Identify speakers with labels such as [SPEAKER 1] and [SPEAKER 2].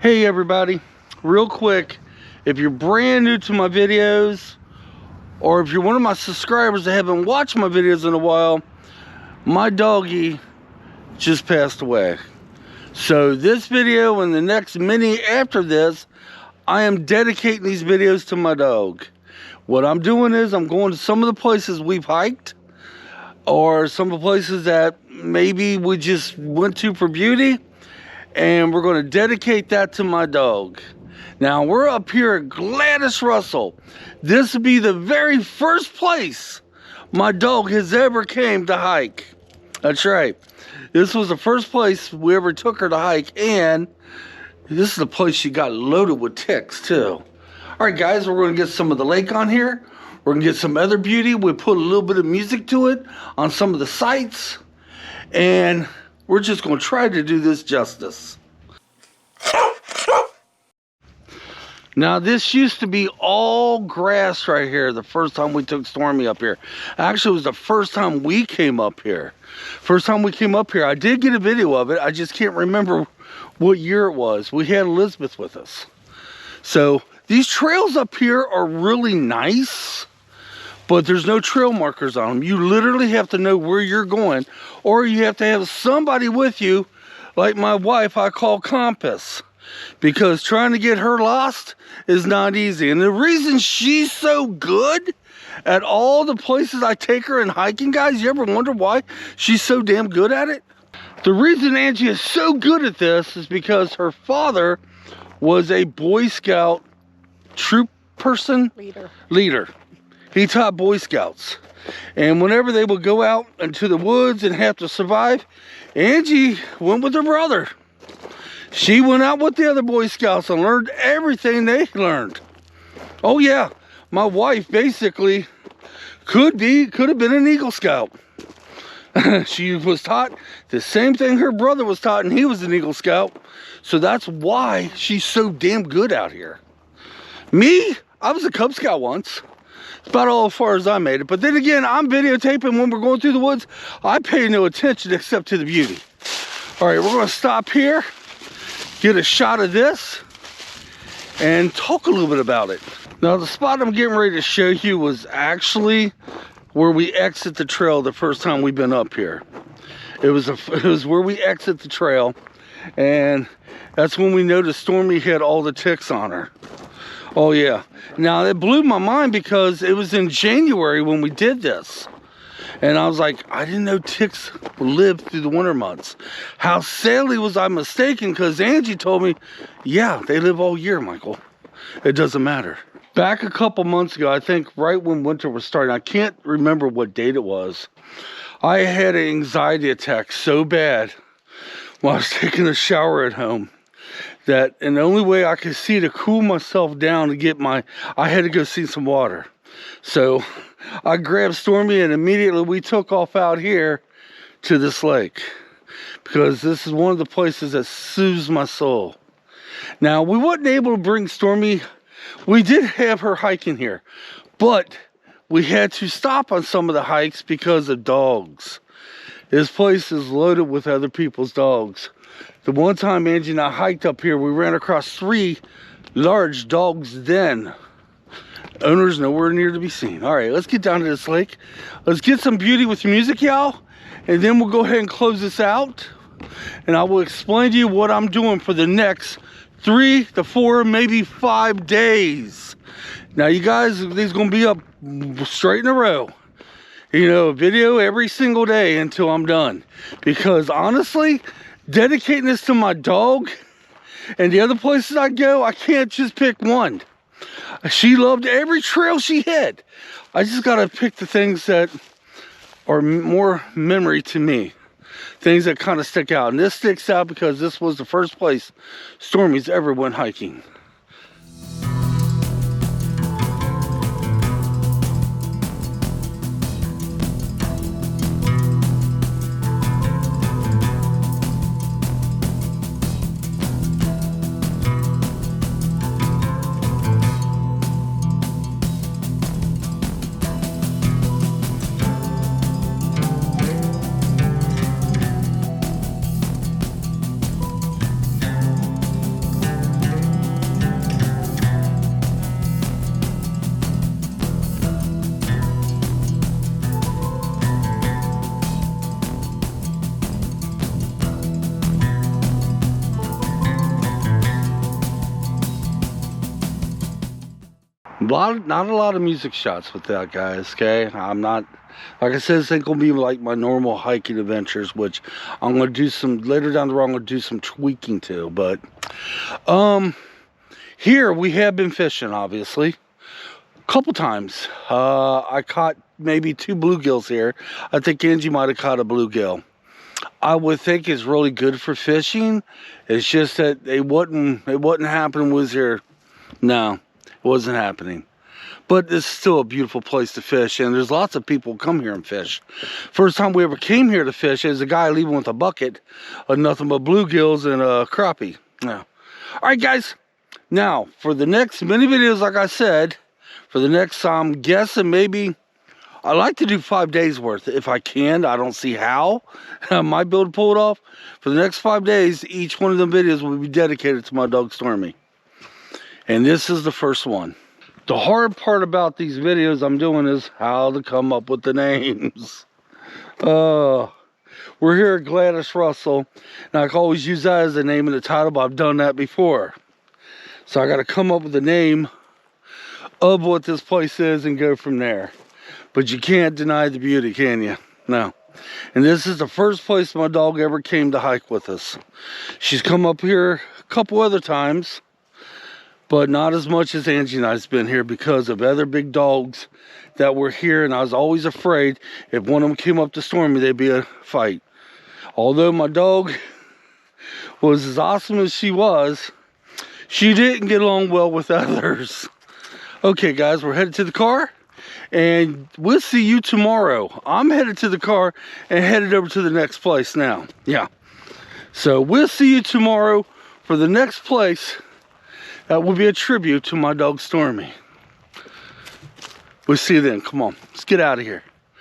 [SPEAKER 1] Hey everybody, real quick, if you're brand new to my videos, or if you're one of my subscribers that haven't watched my videos in a while, my doggy just passed away. So this video and the next many after this, I am dedicating these videos to my dog. What I'm doing is I'm going to some of the places we've hiked, or some of the places that maybe we just went to for beauty, and we're going to dedicate that to my dog. Now we're up here at Gladys Russell. This will be the very first place my dog has ever came to hike. That's right. This was the first place we ever took her to hike, and this is the place she got loaded with ticks too. All right guys, we're going to get some of the lake on here. We're going to get some other beauty. We'll put a little bit of music to it on some of the sites, and we're just going to try to do this justice. Now this used to be all grass right here the first time we took Stormy up here. Actually, it was the first time we came up here. First time we came up here. I did get a video of it. I just can't remember what year it was. We had Elizabeth with us. So these trails up here are really nice, but there's no trail markers on them. You literally have to know where you're going, or you have to have somebody with you, like my wife I call Compass, because trying to get her lost is not easy. And the reason she's so good at all the places I take her in hiking, guys, you ever wonder why she's so damn good at it? The reason Angie is so good at this is because her father was a Boy Scout troop person, leader. He taught Boy Scouts, and whenever they would go out into the woods and have to survive, Angie went with her brother. She went out with the other Boy Scouts and learned everything they learned. Oh yeah, my wife basically could have been an Eagle Scout. She was taught the same thing her brother was taught, and he was an Eagle Scout. So that's why she's so damn good out here. Me, I was a Cub Scout once. It's about all as far as I made it. But then again, I'm videotaping when we're going through the woods. I pay no attention except to the beauty. All right, we're going to stop here, get a shot of this, and talk a little bit about it. Now, the spot I'm getting ready to show you was actually where we exit the trail the first time we've been up here. It was where we exit the trail, and that's when we noticed Stormy had all the ticks on her. Oh yeah. Now it blew my mind because it was in January when we did this. And I was like, I didn't know ticks live through the winter months. How sadly was I mistaken, because Angie told me, yeah, they live all year, Michael. It doesn't matter. Back a couple months ago, I think right when winter was starting, I can't remember what date it was, I had an anxiety attack so bad while I was taking a shower at home, and the only way I could see to cool myself down to get I had to go see some water. So I grabbed Stormy, and immediately we took off out here to this lake, because this is one of the places that soothes my soul. Now, we wasn't able to bring Stormy. We did have her hiking here, but we had to stop on some of the hikes because of dogs. This place is loaded with other people's dogs. The one time Angie and I hiked up here, we ran across 3 large dogs then. Owners nowhere near to be seen. All right, let's get down to this lake. Let's get some beauty with music, y'all. And then we'll go ahead and close this out. And I will explain to you what I'm doing for the next 3 to 4, maybe 5 days. Now, you guys, these going to be up straight in a row. You know, a video every single day until I'm done. Because honestly, dedicating this to my dog and the other places I go, I can't just pick one. She loved every trail she hit. I just got to pick the things that are more memory to me. Things that kind of stick out. And this sticks out because this was the first place Stormy's ever went hiking. Not a lot of music shots with that, guys, okay? I'm not, like I said, this ain't gonna be like my normal hiking adventures, which I'm gonna do some, later down the road, I'm gonna do some tweaking to, but, here we have been fishing, obviously, a couple times. I caught maybe 2 bluegills here. I think Angie might have caught a bluegill. I would think it's really good for fishing. It's just that it wasn't happening was here. No, it wasn't happening. But it's still a beautiful place to fish, and there's lots of people who come here and fish. First time we ever came here to fish, there's a guy leaving with a bucket of nothing but bluegills and a crappie. Yeah. All right, guys. Now, for the next many videos, like I said, for the next, I'm guessing maybe, I like to do 5 days worth if I can. I don't see how I might be able to pull it off. For the next 5 days, each one of them videos will be dedicated to my dog Stormy. And this is the first one. The hard part about these videos I'm doing is how to come up with the names. We're here at Gladys Russell, and I can always use that as the name in the title, but I've done that before. So I got to come up with the name of what this place is and go from there. But you can't deny the beauty, can you? No. And this is the first place my dog ever came to hike with us. She's come up here a couple other times, but not as much as Angie and I's been here because of other big dogs that were here. And I was always afraid if one of them came up to Stormy, there'd be a fight. Although my dog was as awesome as she was, she didn't get along well with others. Okay, guys, we're headed to the car. And we'll see you tomorrow. I'm headed to the car and headed over to the next place now. Yeah. So we'll see you tomorrow for the next place that will be a tribute to my dog Stormy. We'll see you then. Come on. Let's get out of here.